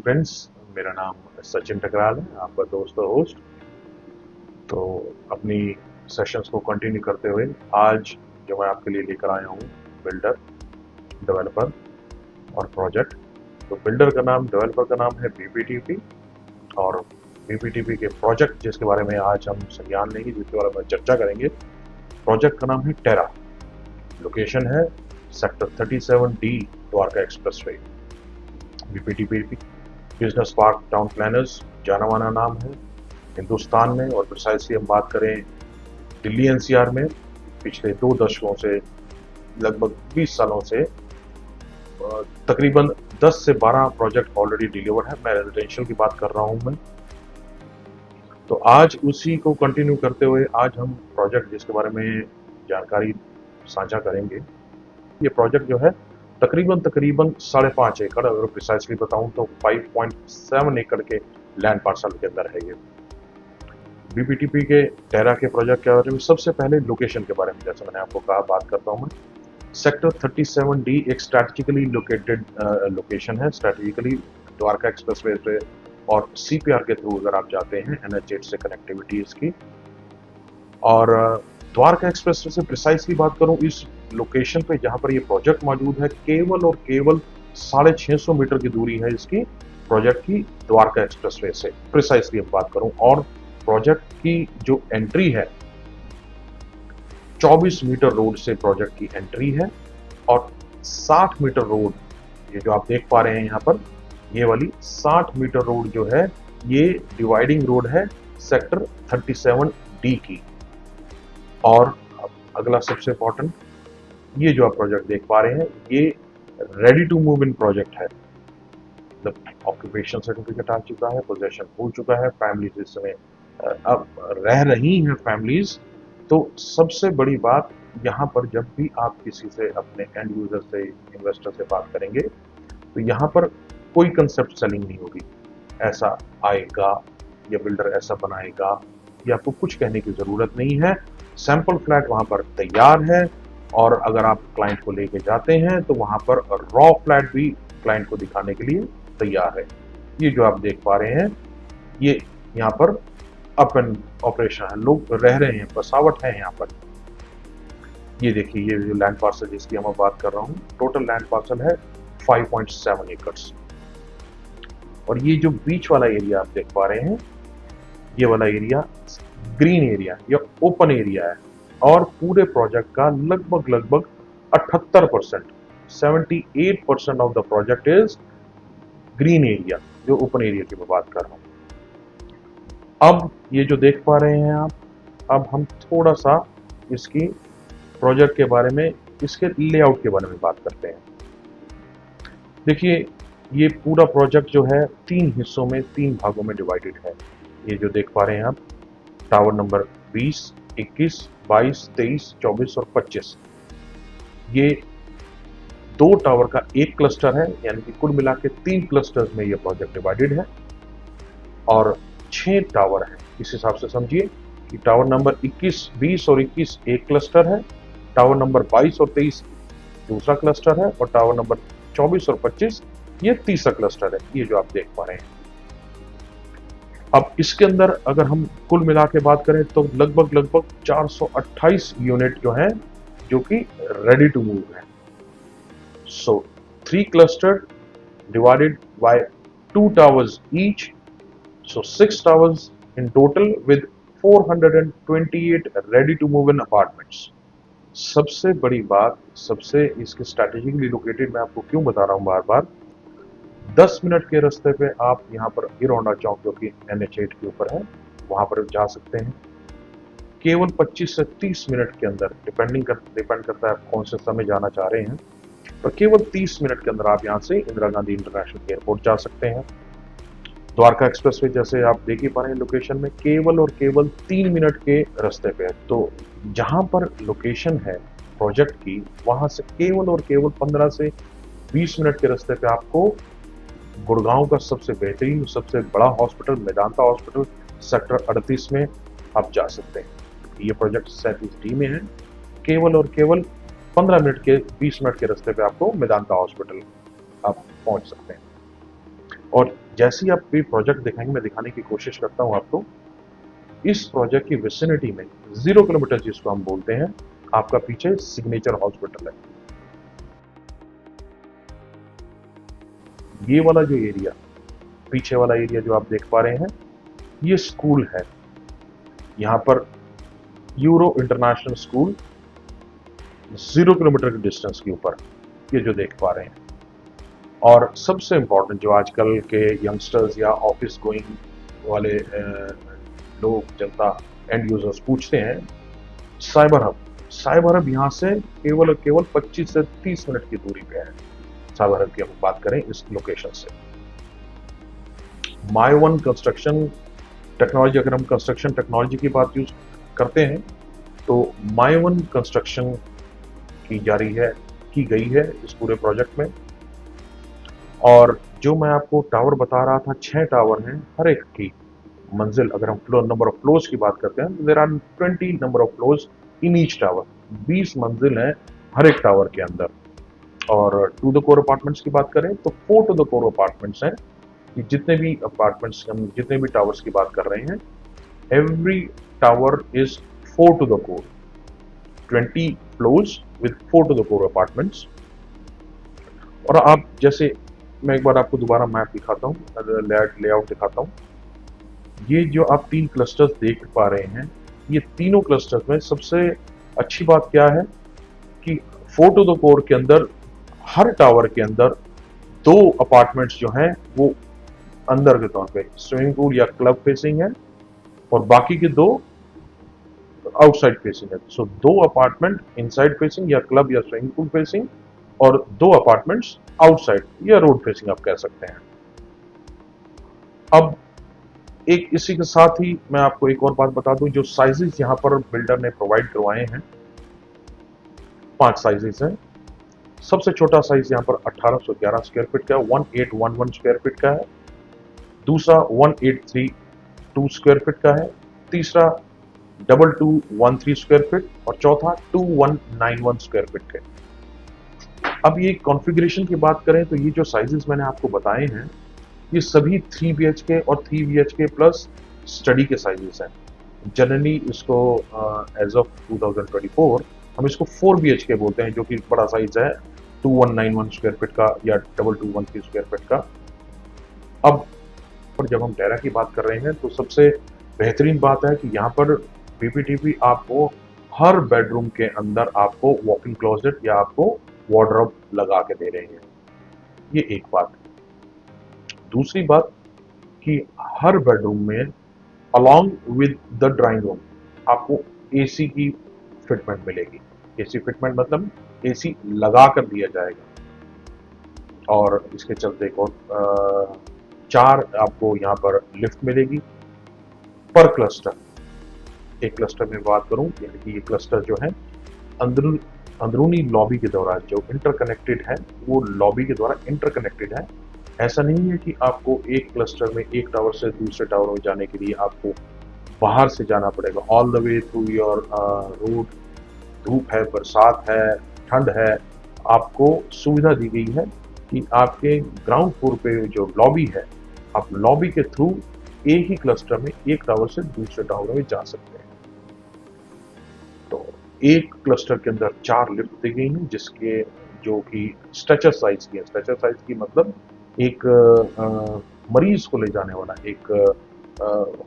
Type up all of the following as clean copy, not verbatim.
Friends, मेरा नाम सचिन टकराल है, आपका दोस्त और होस्ट। तो अपनी सेशंस को कंटिन्यू करते हुए आज जो मैं आपके लिए लेकर आया हूँ, बिल्डर, डेवलपर और प्रोजेक्ट। तो बिल्डर का नाम, डेवलपर का नाम है बीपीटीपी, और बीपीटीपी के प्रोजेक्ट जिसके बारे में आज हम संज्ञान लेंगे, जिसके बारे में चर्चा करेंगे, प्रोजेक्ट का नाम है टेरा। लोकेशन है sector 37D, Dwarka expressway. BPTP business park town planners जाना माना नाम है हिंदुस्तान में, और प्रिसाइसली हम बात करें दिल्ली एनसीआर में पिछले 2 दशकों से, लगभग 20 सालों से तकरीबन 10 से 12 प्रोजेक्ट ऑलरेडी डिलीवर है। मैं रेजिडेंशियल की बात कर रहा हूं मैं। तो आज उसी को कंटिन्यू करते हुए आज हम प्रोजेक्ट जिसके बारे में जानकारी साझा करेंगे, ये प्रोजेक्ट जो है तकरीबन 5.5 एकड़, अगर प्रिसाइसली बताऊं तो 5.7 एकड़ के लैंड पार्सल के अंदर है ये। बीपीटीपी के टेरा के प्रोजेक्ट के बारे में सबसे पहले लोकेशन के बारे में, जैसे मैंने आपको कहा, बात करता हूं मैं। सेक्टर 37D एक स्ट्रैटेजिकली लोकेटेड लोकेशन है, स्ट्रैटेजिकली द्वारका एक्सप्रेसवे पे और सीपीआर के थ्रू अगर आप जाते हैं, NH8 से कनेक्टिविटी इसकी। और द्वारका एक्सप्रेसवे से प्रिसाइसली बात करूं, इस लोकेशन पे जहां पर ये प्रोजेक्ट मौजूद है, केवल और केवल 650 मीटर की दूरी है इसकी प्रोजेक्ट की द्वारका एक्सप्रेसवे से, प्रिसाइसली अब बात करूं। और प्रोजेक्ट की जो एंट्री है 24 मीटर रोड से प्रोजेक्ट की एंट्री है, और 60 मीटर रोड, ये जो आप देख पा रहे हैं यहाँ पर, ये वाली 60 मीटर रोड जो है, ये डिवाइडिंग रोड है सेक्टर 37D की। और अगला सबसे इंपॉर्टेंट, ये जो आप प्रोजेक्ट देख पा रहे हैं, ये ready to move in project है। मतलब ऑक्यूपेशन सर्टिफिकेट आ चुका है, पोजेशन हो चुका है, फैमिलीज इस समय अब रह रही हैं फैमिलीज। तो सबसे बड़ी बात यहाँ पर, जब भी आप किसी से, अपने एंड यूजर से, इन्वेस्टर से बात करेंगे, तो यहाँ पर कोई कंसेप्ट सेलिंग नहीं होगी। ऐसा आएगा या बिल्डर ऐसा बनाएगा, ये आपको कुछ कहने की जरूरत नहीं है। सैंपल फ्लैट वहां पर तैयार है, और अगर आप क्लाइंट को लेके जाते हैं तो वहां पर रॉ फ्लैट भी क्लाइंट को दिखाने के लिए तैयार है। ये जो आप देख पा रहे हैं, ये यहाँ पर अप एंड ऑपरेशन है, लोग रह रहे हैं, बसावट है यहाँ पर। ये देखिए, ये जो लैंड पार्सल जिसकी मैं बात कर रहा हूँ, टोटल लैंड पार्सल है 5.7 एकर्स। और ये जो बीच वाला एरिया आप देख पा रहे हैं, ये वाला एरिया ग्रीन एरिया या ओपन एरिया है, और पूरे प्रोजेक्ट का लगभग 78%, 78% of the project is green area, जो ओपन एरिया की मैं बात कर रहा हूं। अब ये जो देख पा रहे हैं आप, अब हम थोड़ा सा इसकी प्रोजेक्ट के बारे में, इसके लेआउट के बारे में बात करते हैं। देखिए, ये पूरा प्रोजेक्ट जो है 3 हिस्सों में, 3 भागों में डिवाइडेड है। ये जो देख पा रहे हैं आप, टावर नंबर 20, 21, 22, 23, 24 और 25, ये 2 टावर का एक क्लस्टर है, यानी कि कुल मिला के 3 क्लस्टर्स में ये प्रोजेक्ट डिवाइडेड है। और 6 टावर है, इस हिसाब से समझिए कि टावर नंबर 21, 20 और 21 एक क्लस्टर है, टावर नंबर 22 और 23 दूसरा क्लस्टर है, और टावर नंबर 24 और 25 ये तीसरा क्लस्टर है, ये जो आप देख पा रहे हैं। अब इसके अंदर अगर हम कुल मिला के बात करें तो लगभग 428 यूनिट जो हैं, जो कि रेडी टू मूव है। सो 3 cluster divided by 2 towers each, so 6 towers in total with 428 ready to move in apartments। सबसे बड़ी बात, सबसे इसके स्ट्रैटेजिकली लोकेटेड, मैं आपको क्यों बता रहा हूं बार बार, 10 मिनट के रास्ते पे आप यहाँ पर हीरोहोंडा चौक, जो कि NH8 के ऊपर है, वहां पर जा सकते हैं। केवल 25 से 30 मिनट के अंदर, डिपेंड करता है आप कौन से समय जाना चाह रहे हैं, पर केवल 30 मिनट के अंदर आप यहाँ से इंदिरा गांधी इंटरनेशनल एयरपोर्ट जा सकते हैं। द्वारका एक्सप्रेसवे जैसे आप देख ही पा रहे हैं लोकेशन में, केवल और केवल 3 मिनट के रास्ते पे है। तो जहां पर लोकेशन है प्रोजेक्ट की, वहां से केवल और केवल 15 से 20 मिनट के रास्ते पे आपको गुड़गांव का सबसे बेहतरीन, सबसे बड़ा हॉस्पिटल, मेदांता हॉस्पिटल, सेक्टर 38 में आप जा सकते हैं। ये प्रोजेक्ट 37D में है, केवल और केवल 15 मिनट के, 20 मिनट के रास्ते पे आपको मेदांता हॉस्पिटल आप पहुंच सकते हैं। और जैसे ही आप ये प्रोजेक्ट दिखाएंगे, मैं दिखाने की कोशिश करता हूं आपको। इस प्रोजेक्ट की विसिनिटी में 0 किलोमीटर जिसको हम बोलते हैं, आपका पीछे सिग्नेचर हॉस्पिटल है। ये वाला जो एरिया, पीछे वाला एरिया जो आप देख पा रहे हैं, ये स्कूल है। यहां पर यूरो इंटरनेशनल स्कूल 0 किलोमीटर के डिस्टेंस के ऊपर, ये जो देख पा रहे हैं। और सबसे इंपॉर्टेंट जो आजकल के यंगस्टर्स या ऑफिस गोइंग वाले लोग, जनता, एंड यूजर्स पूछते हैं, साइबर हब। साइबर हब यहाँ से केवल 25 से 30 मिनट की दूरी पे है। साइबर हब की हम बात करें इस लोकेशन से। माई वन कंस्ट्रक्शन टेक्नोलॉजी, अगर हम कंस्ट्रक्शन टेक्नोलॉजी की बात यूज करते हैं तो माई वन कंस्ट्रक्शन की गई है इस पूरे प्रोजेक्ट में। और जो मैं आपको टावर बता रहा था, 6 टावर हैं, हर एक की मंजिल, अगर हम नंबर ऑफ फ्लोर्स की बात करते हैं, there are 20 number of floors in each tower. 20 मंजिल हैं हर एक टावर के अंदर। और टू द कोर अपार्टमेंट्स की बात करें तो 4 टू द कोर अपार्टमेंट्स हैं। कि जितने भी अपार्टमेंट्स, हम जितने भी टावर्स की बात कर रहे हैं, every tower is 4 to the core, 20 floors with 4 to the core apartments. और आप जैसे, मैं एक बार आपको दोबारा मैप दिखाता हूँ, लेआउट दिखाता हूँ। ये जो आप 3 क्लस्टर्स देख पा रहे हैं, ये तीनों क्लस्टर्स में सबसे अच्छी बात क्या है कि 4 टू द कोर के अंदर, हर टावर के अंदर 2 अपार्टमेंट्स जो हैं वो अंदर के तौर पे स्विमिंग पूल या क्लब फेसिंग है, और बाकी के 2 आउटसाइड फेसिंग है। सो 2 अपार्टमेंट इनसाइड फेसिंग या क्लब या स्विमिंग पूल फेसिंग, और 2 अपार्टमेंट्स आउटसाइड या रोड फेसिंग आप कह सकते हैं। अब एक इसी के साथ ही मैं आपको एक और बात बता दूं, जो साइजेस यहां पर बिल्डर ने प्रोवाइड करवाए हैं, 5 साइजेस हैं। सबसे छोटा साइज यहां पर 1811 स्क्वायर फीट का, 1811 स्क्वायर फीट का है। दूसरा 1832 स्क्वायर फीट का है। तीसरा 2213 स्क्वायर फीट, और चौथा 2191 स्क्वायर फीट का। अब ये कॉन्फ़िगरेशन की बात करें तो ये जो साइजेस मैंने आपको बताए हैं, ये सभी 3 BHK और 3 BHK प्लस स्टडी के साइजेस हैं। जनरली इसको एज ऑफ 2024 हम इसको 4 BHK बोलते हैं, जो कि बड़ा साइज है 2191 स्क्वायर फीट का या 2213 स्क्वायर फीट का। अब पर जब हम टेरा की बात कर रहे हैं तो सबसे बेहतरीन बात है कि यहाँ पर PPTP आपको हर बेडरूम के अंदर आपको वॉकिंग क्लोजेट या आपको वार्डरोब लगा के दे रहे हैं। ये एक बात। दूसरी बात कि हर बेडरूम में along with the drawing room आपको AC की फिटमेंट मिलेगी। AC फिटमेंट मतलब AC लगा कर दिया जाएगा। और इसके चलते एक और 4 आपको यहाँ पर लिफ्ट मिलेगी पर क्लस्टर। एक क्लस्टर में बात करूं, यानी कि ये क्लस्टर जो है अंदरूनी लॉबी के द्वारा जो इंटरकनेक्टेड है, वो लॉबी के द्वारा इंटरकनेक्टेड है। ऐसा नहीं है कि आपको एक क्लस्टर में एक टावर से दूसरे टावर में जाने के लिए आपको बाहर से जाना पड़ेगा, all the way through your road. धूप है, बरसात है, ठंड है, आपको सुविधा दी गई है कि आपके ग्राउंड फ्लोर पे जो लॉबी है, आप लॉबी के थ्रू एक ही क्लस्टर में एक टावर से दूसरे टावर में जा सकते हैं। तो एक क्लस्टर के अंदर 4 लिफ्ट दी गई हैं, जिसके जो कि स्ट्रेचर साइज की है। स्ट्रेचर साइज की मतलब एक मरीज को ले जाने वाला, एक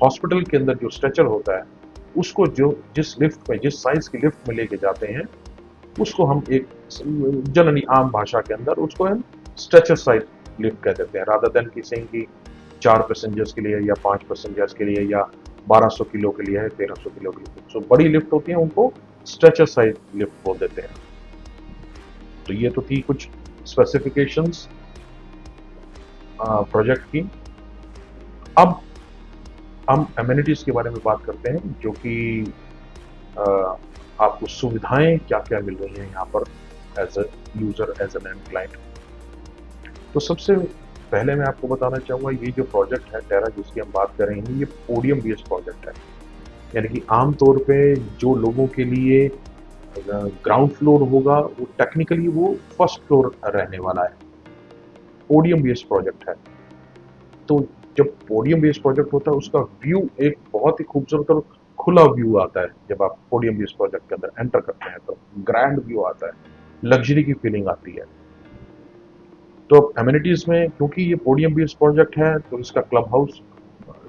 हॉस्पिटल के अंदर जो स्ट्रेचर होता है, उसको जो जिस लिफ्ट में, जिस साइज की लिफ्ट में लेके जाते हैं, उसको हम एक जनरली आम भाषा के अंदर उसको हम स्ट्रेचर साइज लिफ्ट कह देते हैं, रादर देन की सेइंग कि 4 पैसेंजर्स के लिए या 5 पैसेंजर्स के लिए या 1200 किलो के लिए है, 1300 किलो के लिए। सो बड़ी लिफ्ट होती है, उनको स्ट्रेचर साइज लिफ्ट बोल देते हैं। तो ये तो थी कुछ स्पेसिफिकेशंस प्रोजेक्ट की। अब हम एमिनिटीज के बारे में बात करते हैं, जो कि आपको सुविधाएं क्या क्या मिल रही हैं यहाँ पर as a user, as an end client. तो सबसे पहले मैं आपको बताना चाहूँगा, ये जो प्रोजेक्ट है टेरा जिसकी हम बात कर रहे हैं, ये पोडियम बेस्ड प्रोजेक्ट है। यानी कि आमतौर पे जो लोगों के लिए ग्राउंड फ्लोर होगा, वो टेक्निकली वो फर्स्ट फ्लोर रहने वाला है। पोडियम बेस्ड प्रोजेक्ट है। तो जब पोडियम बेस्ड प्रोजेक्ट होता है उसका व्यू एक बहुत ही खूबसूरत और खुला व्यू आता है। जब आप पोडियम बेस्ड प्रोजेक्ट के अंदर एंटर करते हैं तो ग्रैंड व्यू आता है, लग्जरी की फीलिंग आती है। तो एमिनिटीज में क्योंकि ये पोडियम बेस्ड प्रोजेक्ट है तो इसका क्लब हाउस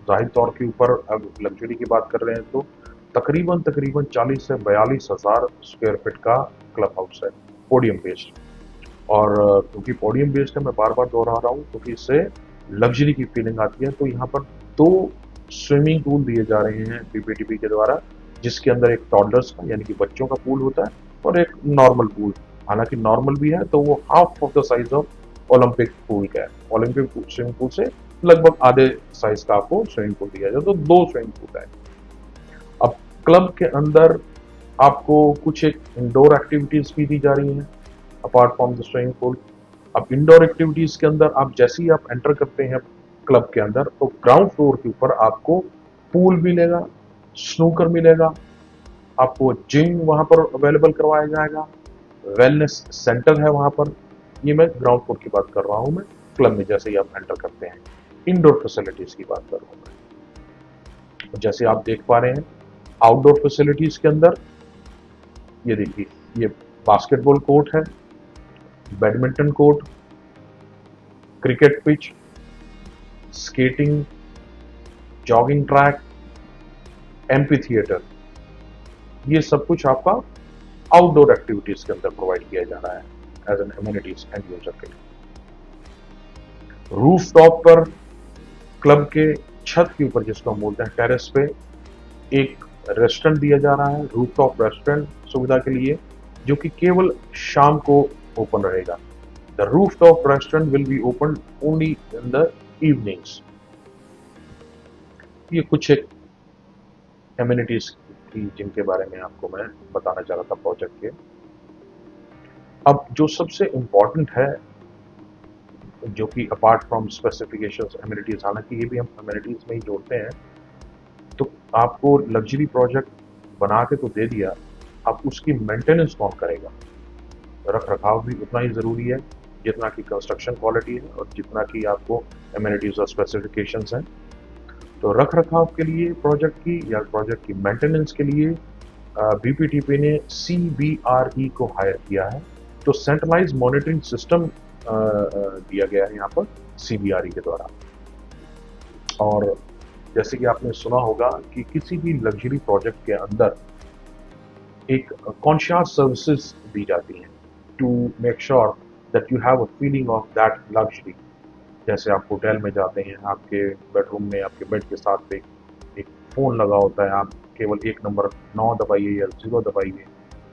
जाहिर तौर के ऊपर, अब लग्जरी की बात कर रहे हैं तो तकरीबन तकरीबन 40 से 42 हजार स्क्वायर फीट का क्लब हाउस है पोडियम बेस्ड। और क्योंकि पोडियम बेस्ड है, मैं बार बार दोहरा रहा हूँ क्योंकि इससे लग्जरी की फीलिंग आती है। तो यहाँ पर 2 स्विमिंग पूल दिए जा रहे हैं बीपीटीपी के द्वारा, जिसके अंदर एक टॉडलर्स का यानी कि बच्चों का पूल होता है और एक नॉर्मल पूल। हालांकि नॉर्मल भी है तो वो half of the size of Olympic pool का है। ओलंपिक स्विमिंग पूल से लगभग आधे साइज का आपको स्विमिंग पूल दिया जाए, तो 2 स्विमिंग पूल है। अब क्लब के अंदर आपको कुछ एक इंडोर एक्टिविटीज भी दी जा रही हैं apart from the swimming pool. अब इंडोर एक्टिविटीज के अंदर आप जैसे ही आप एंटर करते हैं क्लब के अंदर तो ग्राउंड फ्लोर के ऊपर आपको पूल मिलेगा, स्नूकर मिलेगा, आपको जिम वहां पर अवेलेबल करवाया जाएगा, वेलनेस सेंटर है वहां पर। ये मैं ग्राउंड फ्लोर की बात कर रहा हूं, मैं क्लब में जैसे ही आप एंटर करते हैं। इंडोर फैसिलिटीज की बात कर रहा हूं मैं। जैसे आप देख पा रहे हैं आउटडोर फैसिलिटीज के अंदर ये देखिए, ये बास्केटबॉल कोर्ट है, badminton court, cricket pitch, skating, jogging track, amphi theatre, ये सब कुछ आपका आउटडोर एक्टिविटीज के अंदर प्रोवाइड किया जा रहा है as an amenities end user के लिए। रूफ टॉप पर क्लब के छत के ऊपर, जिसको हम बोलते हैं टेरेस पे, एक रेस्टोरेंट दिया जा रहा है, रूफ टॉप रेस्टोरेंट सुविधा के लिए, जो कि केवल शाम को ओपन रहेगा। The roof top restaurant will be open only in the evenings. ये कुछ एक एमिनिटीज की जिनके बारे में आपको मैं बताना चाह रहा था प्रोजेक्ट के। अब जो सबसे इंपॉर्टेंट है, जो कि अपार्ट फ्रॉम स्पेसिफिकेशंस एमिनिटीज, हालांकि ये भी हम एमिनिटीज में ही जोड़ते हैं, तो आपको लग्जरी प्रोजेक्ट बना के तो दे दिया, अब उसकी मेंटेनेंस कौन करेगा? रख रखाव भी उतना ही ज़रूरी है जितना कि कंस्ट्रक्शन क्वालिटी है और जितना कि आपको एमिनिटीज और स्पेसिफिकेशंस हैं। तो रख रखाव के लिए प्रोजेक्ट की या प्रोजेक्ट की मेंटेनेंस के लिए बीपीटीपी ने CBRE को हायर किया है। तो सेंट्रलाइज मॉनिटरिंग सिस्टम दिया गया है यहाँ पर CBRE के द्वारा। और जैसे कि आपने सुना होगा कि किसी भी लग्जरी प्रोजेक्ट के अंदर एक कॉन्शियस सर्विसेज दी जाती हैं to make sure that you have a feeling of that luxury. जैसे आप होटल में जाते हैं, आपके बेडरूम में आपके बेड के साथ एक फ़ोन लगा होता है, आप केवल एक नंबर 9 दबाइए या 0 दबाइए,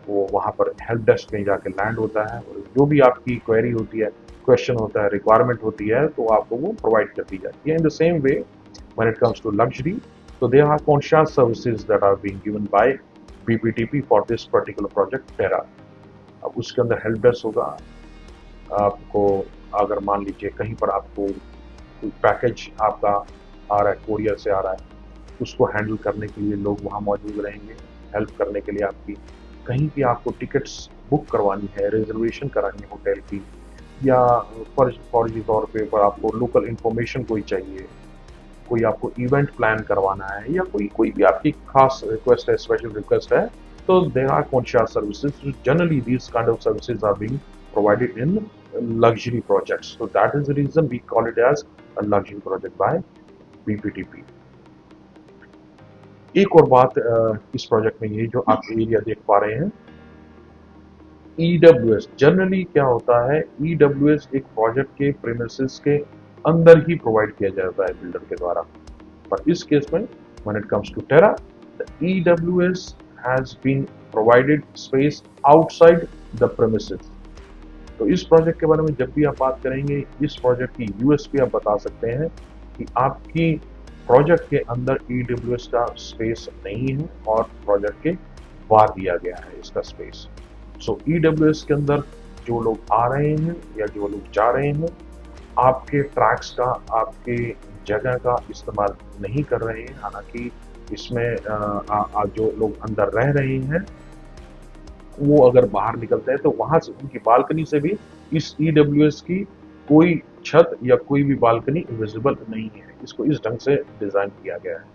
वो वहाँ पर हेल्प डेस्क में जाके लैंड होता है और जो भी आपकी क्वेरी होती है, क्वेश्चन होता है, रिक्वायरमेंट होती है, तो आपको वो प्रोवाइड कर दी जाती है। In the same way when it comes to luxury, तो there are conscious services that are being given by BPTP for this particular project Terra. अब उसके अंदर हेल्प डेस्क होगा। आपको अगर मान लीजिए कहीं पर आपको कोई पैकेज आपका आ रहा है, कोरियर से आ रहा है, उसको हैंडल करने के लिए लोग वहाँ मौजूद रहेंगे, हेल्प करने के लिए आपकी। कहीं भी आपको टिकट्स बुक करवानी है, रिजर्वेशन करानी है होटल की, या फर्जी तौर पर आपको लोकल इन्फॉर्मेशन कोई चाहिए, कोई आपको इवेंट प्लान करवाना है, या कोई भी आपकी खास रिक्वेस्ट है, स्पेशल रिक्वेस्ट है, तो there are conscious services. Generally these kind of services are being provided in luxury projects, so that is the reason we call it as a luxury project by BPTP। एक और बात इस project में, ये जो आप एरिया देख पा रहे हैं EWS, जनरली क्या होता है, EWS एक प्रोजेक्ट के प्रीमिसेस के अंदर ही प्रोवाइड किया जाता है बिल्डर के द्वारा, पर इस केस में when it comes to Terra, the EWS has been provided space outside the premises। तो इस प्रोजेक्ट के बारे में जब भी आप बात करेंगे, इस प्रोजेक्ट की यूएसपी आप बता सकते हैं कि आपकी प्रोजेक्ट के अंदर EWS का स्पेस नहीं है और प्रोजेक्ट के बाहर दिया गया है इसका स्पेस। सो EWS के अंदर जो लोग आ रहे हैं या जो लोग जा रहे हैं, आपके ट्रैक्स का, आपके जगह का इस्तेमाल नहीं कर रहे हैं। हालांकि इसमें जो लोग अंदर रह रहे हैं वो अगर बाहर निकलते हैं तो वहां से उनकी बालकनी से भी इस EWS की कोई छत या कोई भी बालकनी विजिबल नहीं है। इसको इस ढंग से डिजाइन किया गया है।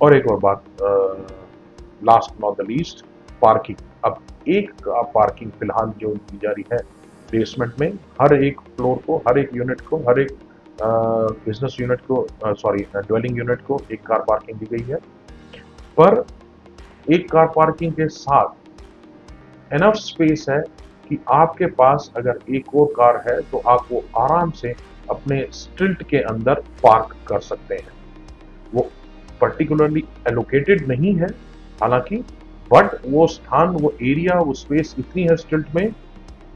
और एक और बात, last not the least, parking. अब एक पार्किंग फिलहाल जो की जा रही है बेसमेंट में, हर एक फ्लोर को, हर एक यूनिट को, हर एक बिजनेस यूनिट को, सॉरी ड्वेलिंग यूनिट को एक कार पार्किंग दी गई है। पर एक कार पार्किंग के साथ एनफ स्पेस है कि आपके पास अगर एक और कार है तो आप वो आराम से अपने स्ट्रीट के अंदर पार्क कर सकते हैं। वो पर्टिकुलरली एलोकेटेड नहीं है हालांकि, बट वो स्थान, वो एरिया, वो स्पेस इतनी है स्ट्रीट में,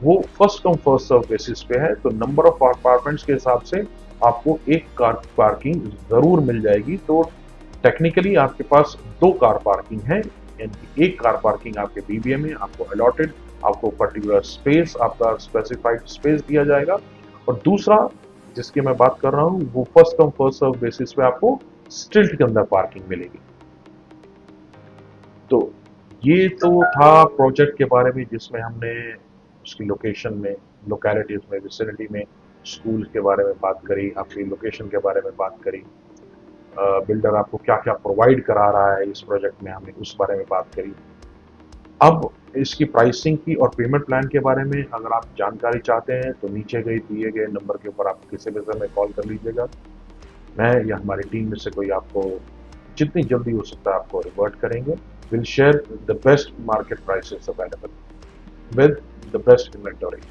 वो first come first serve basis पे है। तो नंबर ऑफ अपार्टमेंट्स के हिसाब से आपको एक कार पार्किंग जरूर मिल जाएगी। तो टेक्निकली आपके पास दो कार पार्किंग है, यानी एक कार पार्किंग आपके बीबीए में आपको अलॉटेड, आपको पर्टिकुलर स्पेस, आपका स्पेसिफाइड स्पेस दिया जाएगा। और दूसरा जिसकी मैं बात कर रहा हूं वो first come first serve basis पे आपको स्ट्रीट के अंदर पार्किंग मिलेगी। तो ये तो था प्रोजेक्ट के बारे में, जिसमें हमने उसकी लोकेशन में, लोकेलिटीज में, विसिनिटी में स्कूल के बारे में बात करी, आपकी लोकेशन के बारे में बात करी, बिल्डर आपको क्या क्या प्रोवाइड करा रहा है इस प्रोजेक्ट में, हमने उस बारे में बात करी। अब इसकी प्राइसिंग की और पेमेंट प्लान के बारे में अगर आप जानकारी चाहते हैं तो नीचे दिए गए नंबर के ऊपर आप किसी भी समय कॉल कर लीजिएगा। मैं या हमारी टीम में से कोई आपको जितनी जल्दी हो सकता है आपको रिवर्ट करेंगे। Will share the best market prices available with the best inventory.